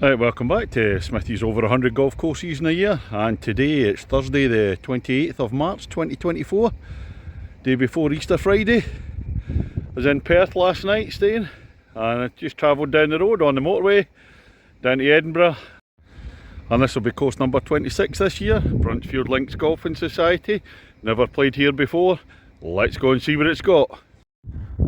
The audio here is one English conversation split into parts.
Right, welcome back to Smithy's over 100 golf courses in a year, and today it's Thursday the 28th of March 2024, day before Easter Friday. I was in Perth last night staying, and I just travelled down the road on the motorway down to Edinburgh, and this will be course number 26 this year, Bruntsfield Links Golfing Society. Never played here before, let's go and see what it's got.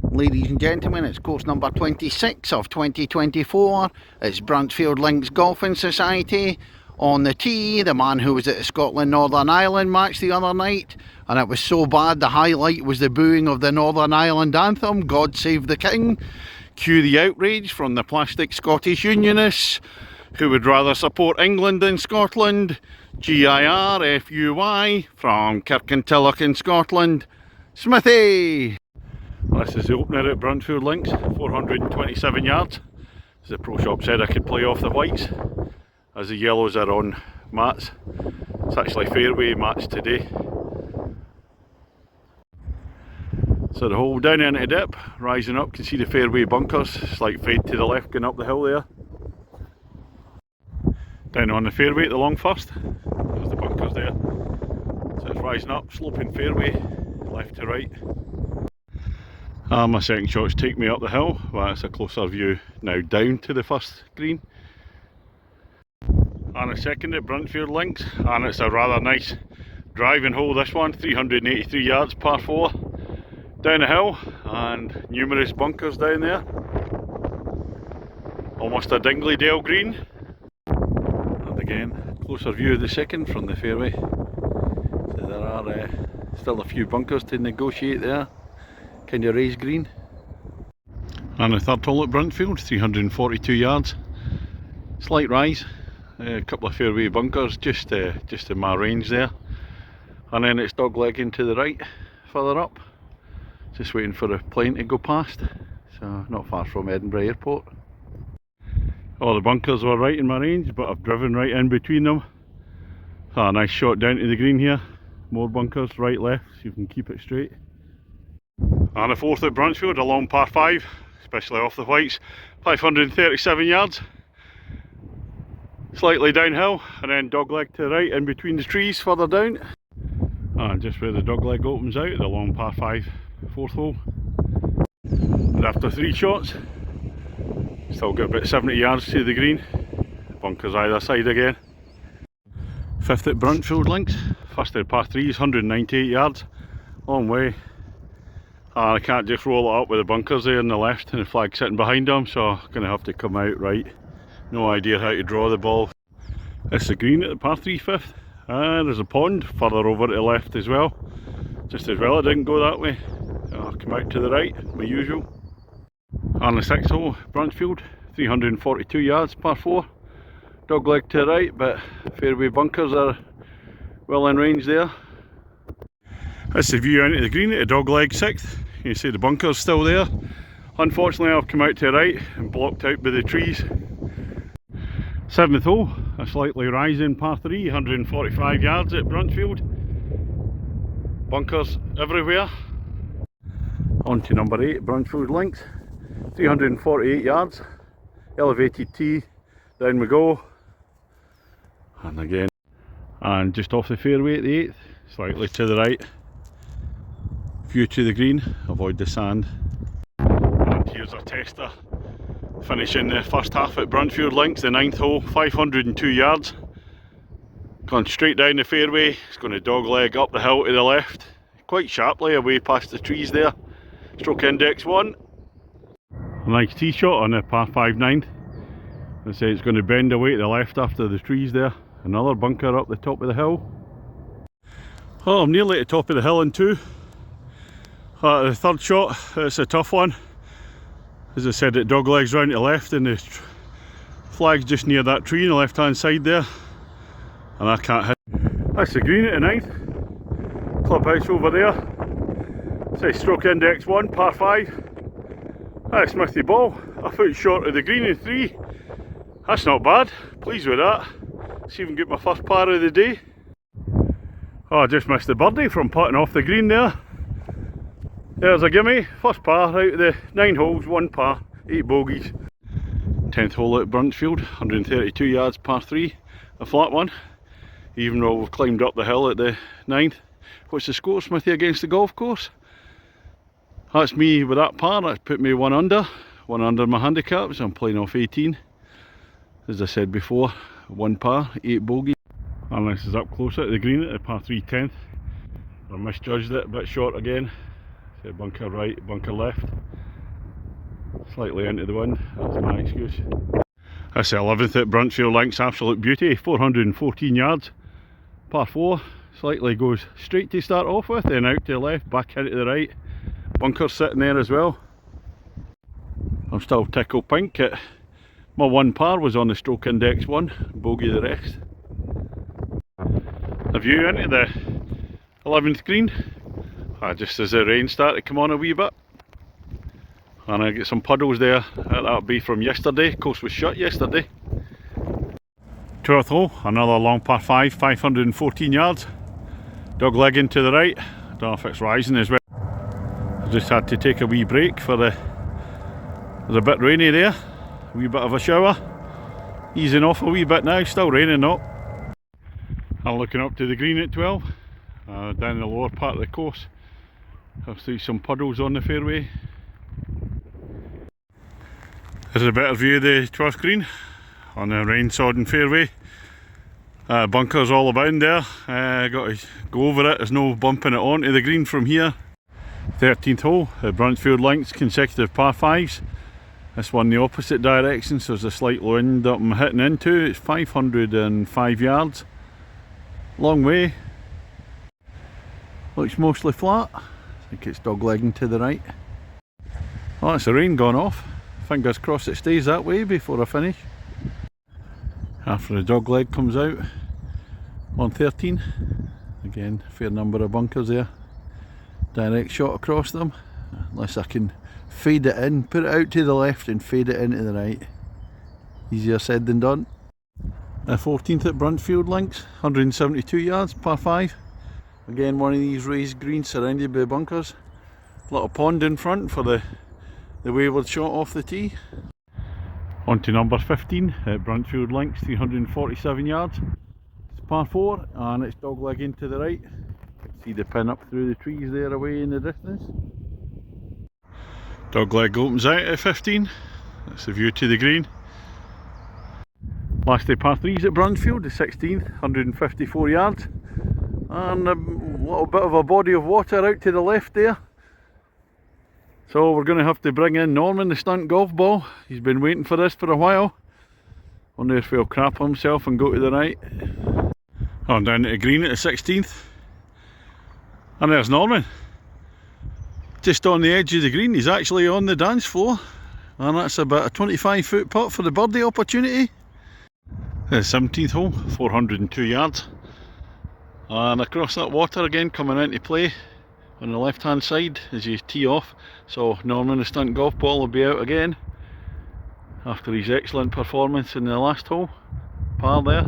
Ladies and gentlemen, it's course number 26 of 2024. It's Bruntsfield Links Golfing Society. On the tee, the man who was at the Scotland Northern Ireland match the other night, and it was so bad the highlight was the booing of the Northern Ireland anthem, God Save the King. Cue the outrage from the plastic Scottish Unionists who would rather support England than Scotland. GIRFUY from Kirkintilloch in Scotland, Smithy. This is the opener at Bruntsfield Links, 427 yards. As the pro shop said, I could play off the whites, as the yellows are on mats. It's actually fairway mats today. So the hole down into the dip, rising up, can see the fairway bunkers, slight fade to the left going up the hill there. Down on the fairway at the long first, there's the bunkers there. So it's rising up, sloping fairway, left to right. My second shots take me up the hill, but it's a closer view now down to the first green. And a second at Bruntsfield Links, and it's a rather nice driving hole this one, 383 yards, par 4, down the hill, and numerous bunkers down there. Almost a Dingley-Dale green. And again, closer view of the second from the fairway. So there are still a few bunkers to negotiate there. Kind of raised green. And the third hole at Bruntsfield, 342 yards, slight rise, a couple of fairway bunkers just in my range there, and then it's doglegging to the right further up, just waiting for a plane to go past, so not far from Edinburgh Airport. All the bunkers were right in my range, but I've driven right in between them. A nice shot down to the green here, more bunkers right left so you can keep it straight. And the fourth at Bruntsfield, a long par 5, especially off the whites, 537 yards, slightly downhill, and then dogleg to the right in between the trees further down. And just where the dogleg opens out, the long par 5 fourth hole. And after 3 shots, still got about 70 yards to the green, bunkers either side again. Fifth at Bruntsfield Links, first at par 3s, 198 yards, long way. And I can't just roll it up with the bunkers there on the left and the flag sitting behind them, so I'm going to have to come out right. No idea how to draw the ball. It's the green at the par 3 fifth, and there's a pond further over to the left as well. Just as well I didn't go that way, so I'll come out to the right, my usual. And the sixth hole, Bruntsfield, 342 yards, par 4. Dogleg to the right, but fairway bunkers are well in range there. That's the view into the green at the dogleg 6th. You can see the bunker's still there. Unfortunately I've come out to the right and blocked out by the trees. 7th hole, a slightly rising par 3, 145 yards at Bruntsfield. Bunkers everywhere. On to number 8, Bruntsfield Links, 348 yards. Elevated tee, down we go. And again. And just off the fairway at the 8th, slightly to the right. View to the green, avoid the sand. And here's our tester, finishing the first half at Bruntsfield Links, the 9th hole, 502 yards. Gone straight down the fairway, it's going to dogleg up the hill to the left, quite sharply away past the trees there. Stroke index 1. A nice tee shot on the par 5 9th. I say it's going to bend away to the left after the trees there. Another bunker up the top of the hill. Oh, I'm nearly at the top of the hill in 2. The third shot, it's a tough one. As I said, it doglegs round to the left and the flag's just near that tree on the left hand side there. And I can't hit. That's the green at the 9th. Clubhouse over there. Say stroke index 1, par 5. That's Smithy ball. A foot short of the green in 3. That's not bad. Pleased with that. Let's even get my first par of the day. Oh, I just missed the birdie from putting off the green there. There's a gimme, first par out of the 9 holes, 1 par, 8 bogeys. 10th hole at Bruntsfield, 132 yards par 3, a flat one. Even though we've climbed up the hill at the 9th. What's the score, Smithy, against the golf course? That's me with that par. That's put me one under my handicap, so I'm playing off 18. As I said before, 1 par, 8 bogey. And this is up closer to the green at the par 3 10th. I misjudged it, a bit short again. So bunker right, bunker left. Slightly into the wind, that's my excuse. That's the 11th at Bruntsfield Links, absolute beauty, 414 yards. Par 4, slightly goes straight to start off with, then out to the left, back into the right. Bunker sitting there as well. I'm still tickle pink. My 1 par was on the stroke index 1, bogey the rest. A view into the 11th green, just as the rain started to come on a wee bit. And I get some puddles there, that'll be from yesterday, course was shut yesterday. 12th hole, another long par 5, 514 yards. Dog legging to the right, I don't know if it's rising as well. I just had to take a wee break for it was a bit rainy there, a wee bit of a shower. Easing off a wee bit now, still raining though. I'm looking up to the green at 12, down the lower part of the course. I'll see some puddles on the fairway. There's a better view of the 12th green on the rain sodden fairway. Bunkers all about there, got to go over it, there's no bumping it onto the green from here. 13th hole, the Bruntsfield Links, consecutive par 5s. This one the opposite direction, so there's a slight wind that I'm hitting into. It's 505 yards. Long way. Looks mostly flat. I think it's dog legging to the right. Oh, that's the rain gone off. Fingers crossed it stays that way before I finish. After the dog leg comes out on 13. Again, fair number of bunkers there. Direct shot across them. Unless I can fade it in, put it out to the left and fade it into the right. Easier said than done. 14th at Bruntsfield Links, 172 yards, par 5. Again, one of these raised greens surrounded by bunkers. Little pond in front for the wayward shot off the tee. On to number 15 at Bruntsfield Links, 347 yards. It's par 4 and it's dog legging to the right. See the pin up through the trees there away in the distance. Dog leg opens out at 15. That's the view to the green. Last day par 3s at Bruntsfield, the 16th, 154 yards. And a little bit of a body of water out to the left there. So we're going to have to bring in Norman, the stunt golf ball. He's been waiting for this for a while. Wonder if he'll crap himself and go to the right. Oh, down to the green at the 16th. And there's Norman. Just on the edge of the green, he's actually on the dance floor. And that's about a 25-foot putt for the birdie opportunity. The 17th hole, 402 yards. And across that water again, coming into play on the left hand side as you tee off. So Norman, the stunt golf ball, will be out again after his excellent performance in the last hole. Par there.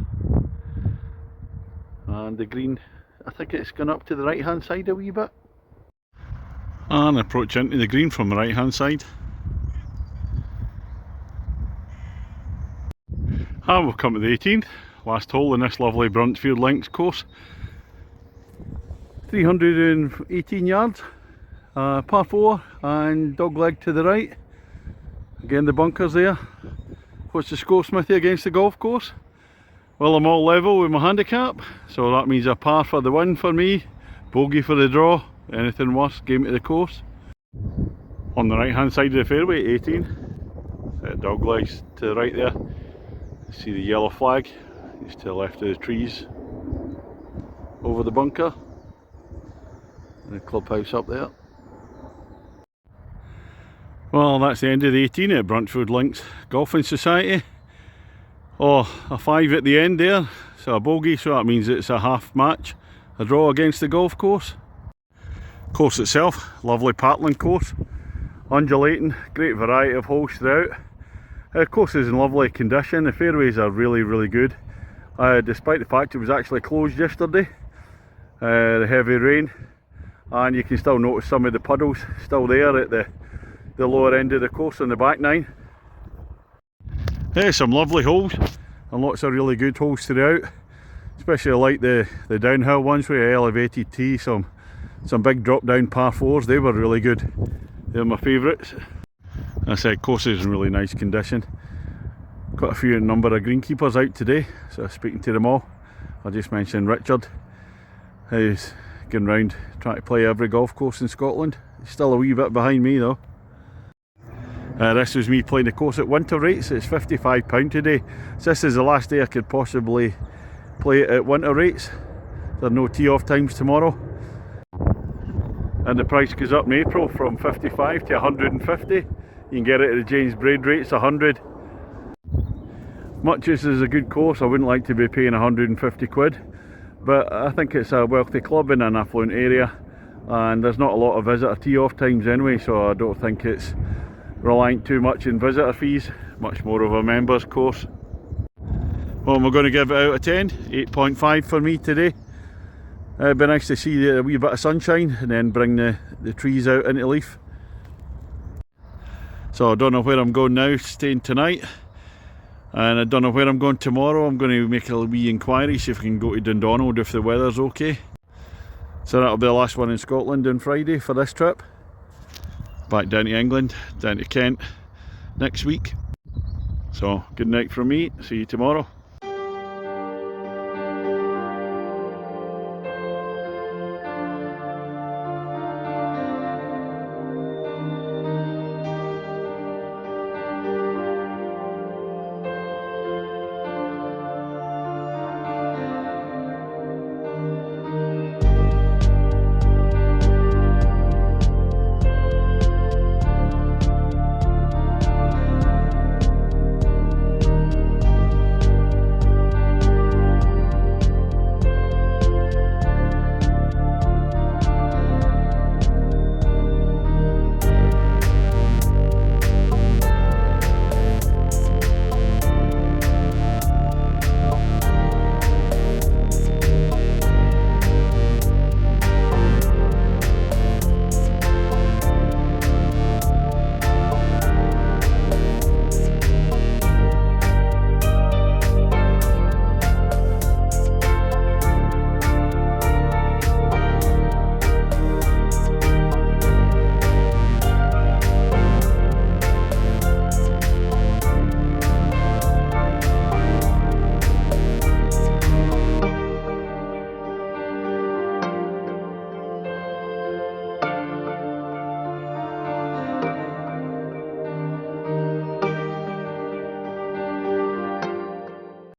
And the green, I think it's gone up to the right hand side a wee bit. And approach into the green from the right hand side. And we've come to the 18th, last hole in this lovely Bruntsfield Links course. 318 yards, par 4 and dog leg to the right. Again the bunkers there. What's the score, Smithy, against the golf course? Well, I'm all level with my handicap, so that means a par for the win for me, bogey for the draw, anything worse, game to the course. On the right hand side of the fairway, 18. Dog legs to the right there. See the yellow flag, it's to the left of the trees over the bunker. And the clubhouse up there. Well, that's the end of the 18 at Bruntsfield Links Golfing Society. Oh, a 5 at the end there, so a bogey, so that means it's a half match, a draw against the golf course. Course itself, lovely pattern course, undulating, great variety of holes throughout. The course is in lovely condition, the fairways are really good, despite the fact it was actually closed yesterday, the heavy rain, and you can still notice some of the puddles still there at the lower end of the course on the back nine. Yeah, some lovely holes and lots of really good holes throughout. Especially I like the downhill ones with elevated tee, some big drop down par 4s, they were really good. They're my favourites. As I said, course is in really nice condition. Quite a few number of greenkeepers out today, so speaking to them all. I just mentioned Richard, who's going round trying to play every golf course in Scotland. He's still a wee bit behind me though. This was me playing the course at winter rates. It's £55 today. So this is the last day I could possibly play it at winter rates. There are no tee off times tomorrow. And the price goes up in April from 55 to 150. You can get it at the James Braid rates, 100. Much as is a good course, I wouldn't like to be paying 150 quid. But I think it's a wealthy club in an affluent area. And there's not a lot of visitor tee off times anyway, so I don't think it's reliant too much in visitor fees, much more of a members course. Well, we're going to give it out of 10, 8.5 for me today. It'd be nice to see a wee bit of sunshine and then bring the trees out into leaf. So I don't know where I'm going now, staying tonight, and I don't know where I'm going tomorrow. I'm going to make a wee inquiry, see if I can go to Dundonald if the weather's okay. So that'll be the last one in Scotland on Friday for this trip. Back down to England, down to Kent next week. So good night from me, see you tomorrow.